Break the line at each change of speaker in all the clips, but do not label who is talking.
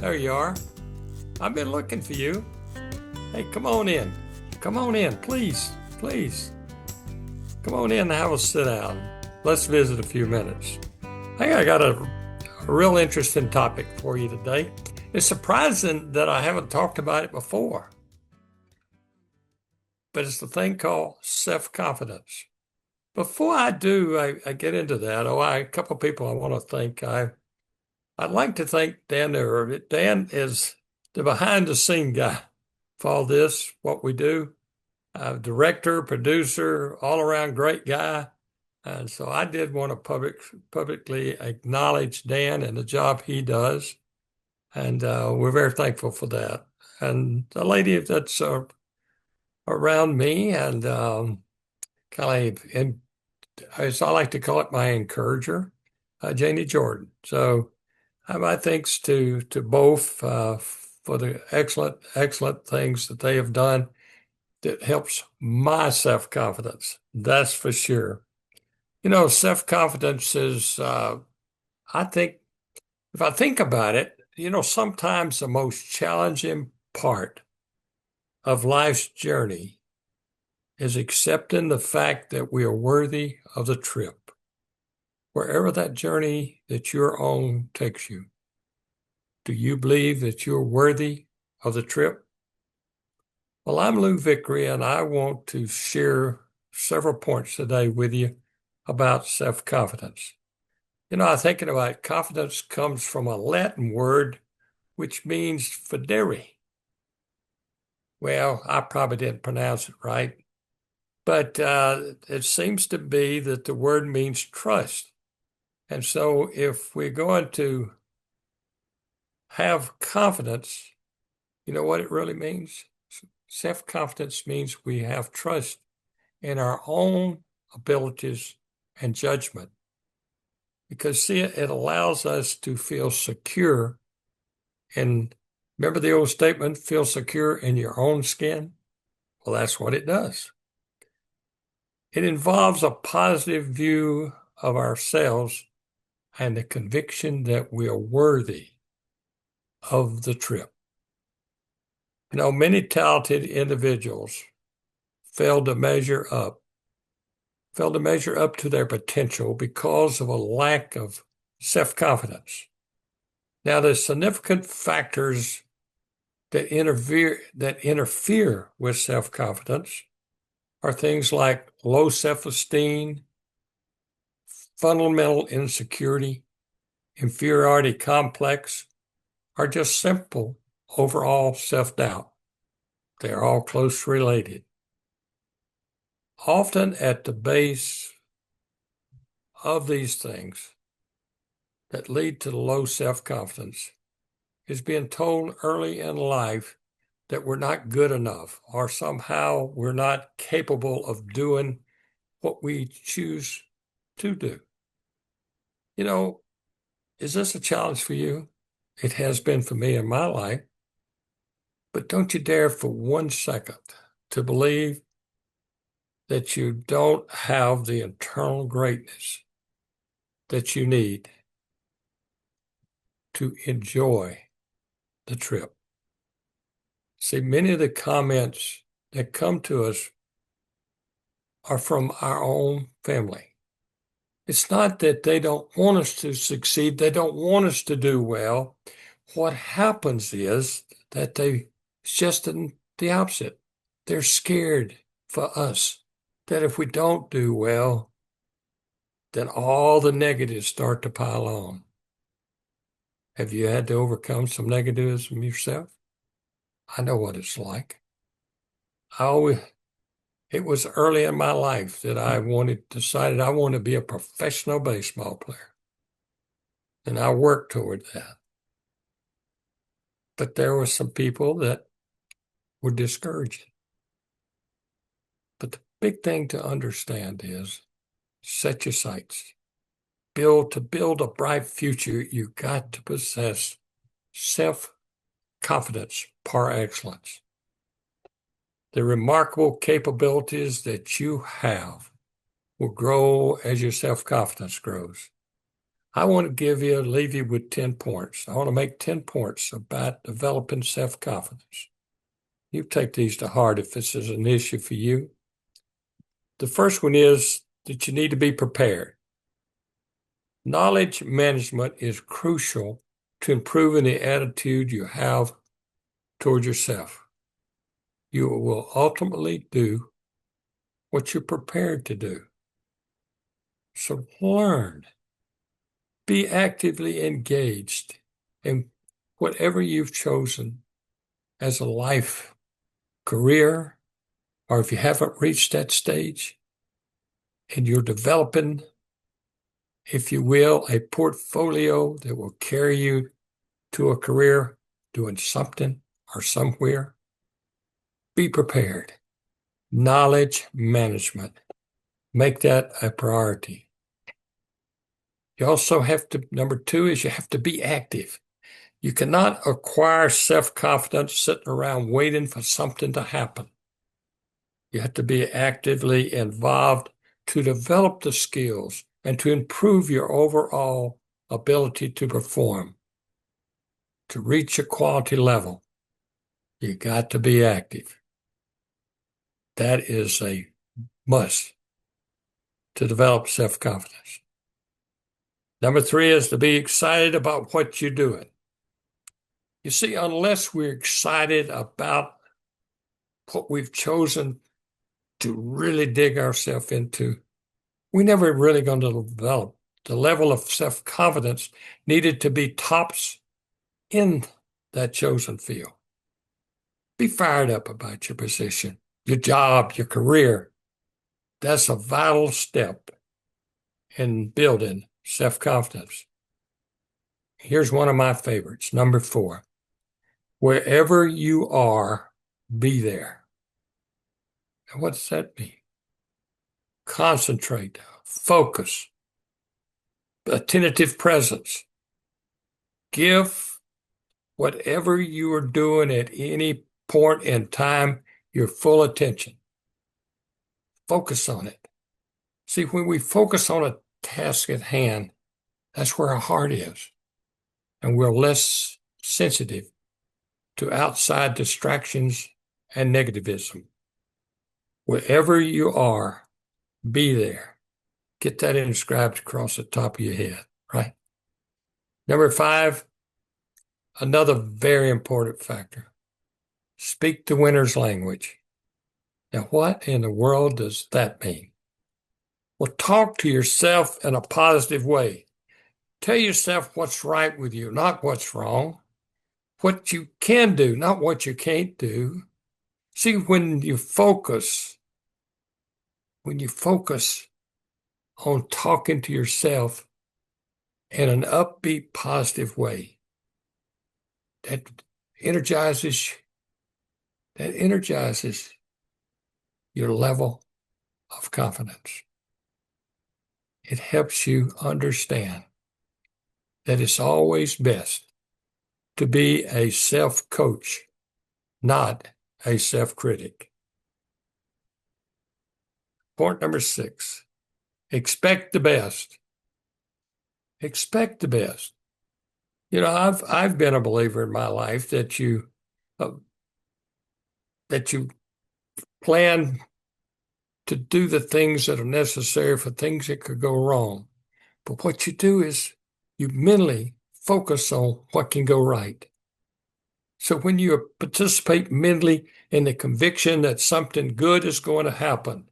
There you are. I've been looking for you. Hey, come on in. Come on in, please, please. Come on in and have a sit down. Let's visit a few minutes. I think I got a real interesting topic for you today. It's surprising that I haven't talked about it before, but it's the thing called self-confidence. Before I do, I get into that. A couple of people I want to thank. I'd like to thank Dan there. Dan is the behind the scene guy for all this, what we do. Director, producer, all around great guy. And so I did want to publicly acknowledge Dan and the job he does. And we're very thankful for that. And the lady that's around me and kind of, as I like to call it, my encourager, Janie Jordan. So my thanks to both for the excellent things that they have done that helps my self-confidence. That's for sure. You know, self-confidence is, I think, if I think about it, sometimes the most challenging part of life's journey is accepting the fact that we are worthy of the trip, wherever that journey that you're on takes you. Do you believe that you're worthy of the trip? Well, I'm Lou Vickery, and I want to share several points today with you about self-confidence. I'm thinking about confidence comes from a Latin word which means fidere. Well, I probably didn't pronounce it right, but it seems to be that the word means trust. And so if we're going to have confidence, you know what it really means? Self-confidence means we have trust in our own abilities and judgment. Because, see, it allows us to feel secure. And remember the old statement, feel secure in your own skin? Well, that's what it does. It involves a positive view of ourselves and the conviction that we are worthy of the trip. Many talented individuals fail to measure up to their potential because of a lack of self-confidence. Now, the significant factors that interfere with self-confidence are things like low self-esteem, fundamental insecurity, inferiority complex, or just simple overall self-doubt. They're all close related. Often at the base of these things that lead to low self-confidence is being told early in life that we're not good enough or somehow we're not capable of doing what we choose to do. Is this a challenge for you? It has been for me in my life. But don't you dare for 1 second to believe that you don't have the internal greatness that you need to enjoy the trip. See, many of the comments that come to us are from our own family. It's not that they don't want us to succeed. They don't want us to do well. What happens is that it's just the opposite. They're scared for us that if we don't do well, then all the negatives start to pile on. Have you had to overcome some negativism yourself? I know what it's like. It was early in my life that I decided I wanted to be a professional baseball player. And I worked toward that. But there were some people that were discouraging. But the big thing to understand is set your sights. To build a bright future, you got to possess self-confidence par excellence. The remarkable capabilities that you have will grow as your self-confidence grows. I want to leave you with 10 points. I want to make 10 points about developing self-confidence. You take these to heart if this is an issue for you. The first one is that you need to be prepared. Knowledge management is crucial to improving the attitude you have toward yourself. You will ultimately do what you're prepared to do. So learn. Be actively engaged in whatever you've chosen as a life, career, or if you haven't reached that stage and you're developing, if you will, a portfolio that will carry you to a career doing something or somewhere, be prepared. Knowledge management. Make that a priority. You also have to, number two is you have to be active. You cannot acquire self-confidence sitting around waiting for something to happen. You have to be actively involved to develop the skills and to improve your overall ability to perform. To reach a quality level, you got to be active. That is a must to develop self-confidence. Number three is to be excited about what you're doing. You see, unless we're excited about what we've chosen to really dig ourselves into, we're never really going to develop the level of self-confidence needed to be tops in that chosen field. Be fired up about your position, your job, your career. That's a vital step in building self-confidence. Here's one of my favorites, number 4. Wherever you are, be there. And what does that mean? Concentrate, focus, attentive presence. Give whatever you are doing at any point in time your full attention. Focus on it. See, when we focus on a task at hand, that's where our heart is. And we're less sensitive to outside distractions and negativism. Wherever you are, be there. Get that inscribed across the top of your head, right? Number 5, another very important factor. Speak the winner's language. Now, what in the world does that mean? Well, talk to yourself in a positive way. Tell yourself what's right with you, not what's wrong. What you can do, not what you can't do. See, when you focus on talking to yourself in an upbeat, positive way, that energizes your level of confidence. It helps you understand that it's always best to be a self-coach, not a self-critic. Point number 6, expect the best. Expect the best. You know, I've been a believer in my life that you plan to do the things that are necessary for things that could go wrong. But what you do is you mentally focus on what can go right. So when you participate mentally in the conviction that something good is going to happen,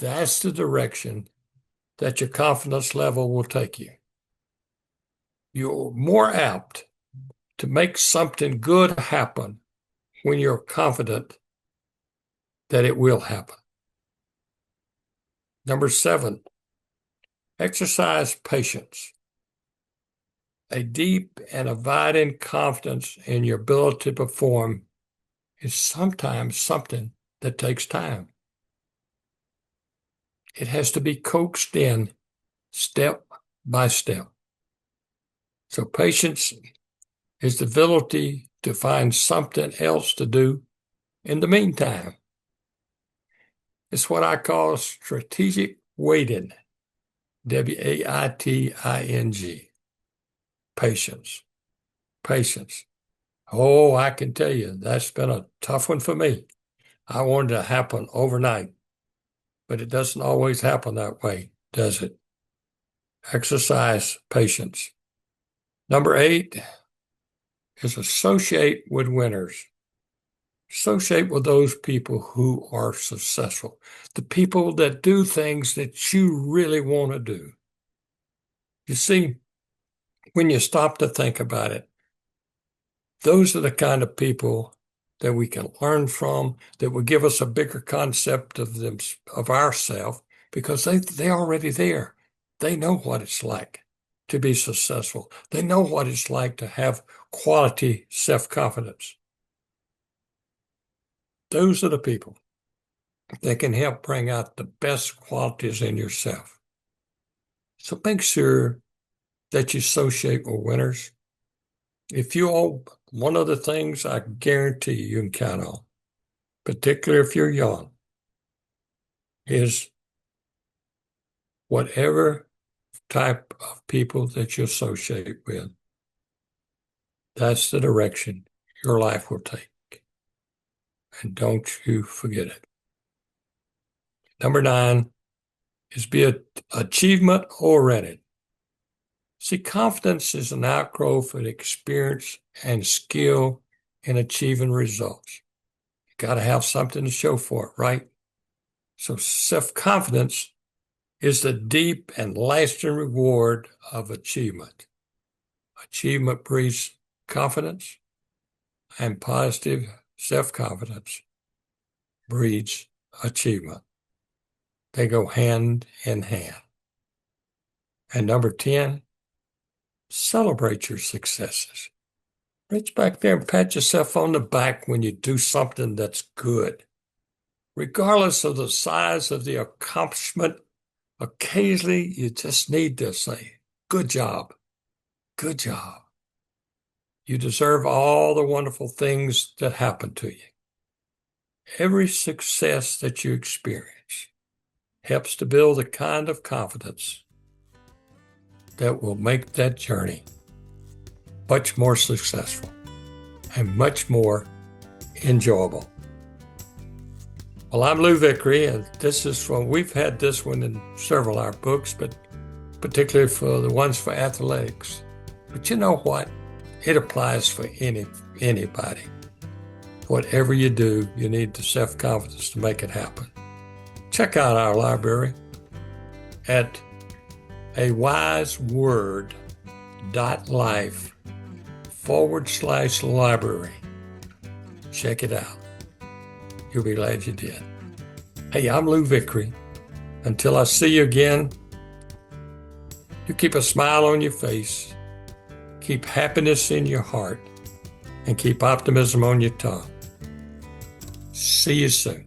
that's the direction that your confidence level will take you. You're more apt to make something good happen when you're confident that it will happen. Number 7, exercise patience. A deep and abiding confidence in your ability to perform is sometimes something that takes time. It has to be coaxed in step by step. So patience is the ability to find something else to do in the meantime. It's what I call strategic waiting. Waiting. Patience. Patience. Oh, I can tell you, that's been a tough one for me. I wanted it to happen overnight, but it doesn't always happen that way, does it? Exercise patience. Number 8 is associate with winners. Associate with those people who are successful, the people that do things that you really want to do. You see, when you stop to think about it, those are the kind of people that we can learn from, that will give us a bigger concept of them, of ourselves, because they're already there. They know what it's like to be successful. They know what it's like to have quality self-confidence. Those are the people that can help bring out the best qualities in yourself. So make sure that you associate with winners. If you all, one of the things I guarantee you can count on, particularly if you're young, is whatever type of people that you associate with, that's the direction your life will take. And don't you forget it. Number 9 is be achievement oriented. See, confidence is an outgrowth of experience and skill in achieving results. You got to have something to show for it, right? So self-confidence is the deep and lasting reward of achievement. Achievement breeds confidence, and positive self-confidence breeds achievement. They go hand in hand. And number 10, celebrate your successes. Reach back there and pat yourself on the back when you do something that's good. Regardless of the size of the accomplishment, occasionally you just need to say, good job, good job. You deserve all the wonderful things that happen to you. Every success that you experience helps to build the kind of confidence that will make that journey much more successful and much more enjoyable. Well, I'm Lou Vickery, and this is from, we've had this one in several of our books, but particularly for the ones for athletics. But you know what? It applies for anybody. Whatever you do, you need the self-confidence to make it happen. Check out our library at awiseword.life/library. Check it out. You'll be glad you did. Hey, I'm Lou Vickery. Until I see you again, you keep a smile on your face, keep happiness in your heart, and keep optimism on your tongue. See you soon.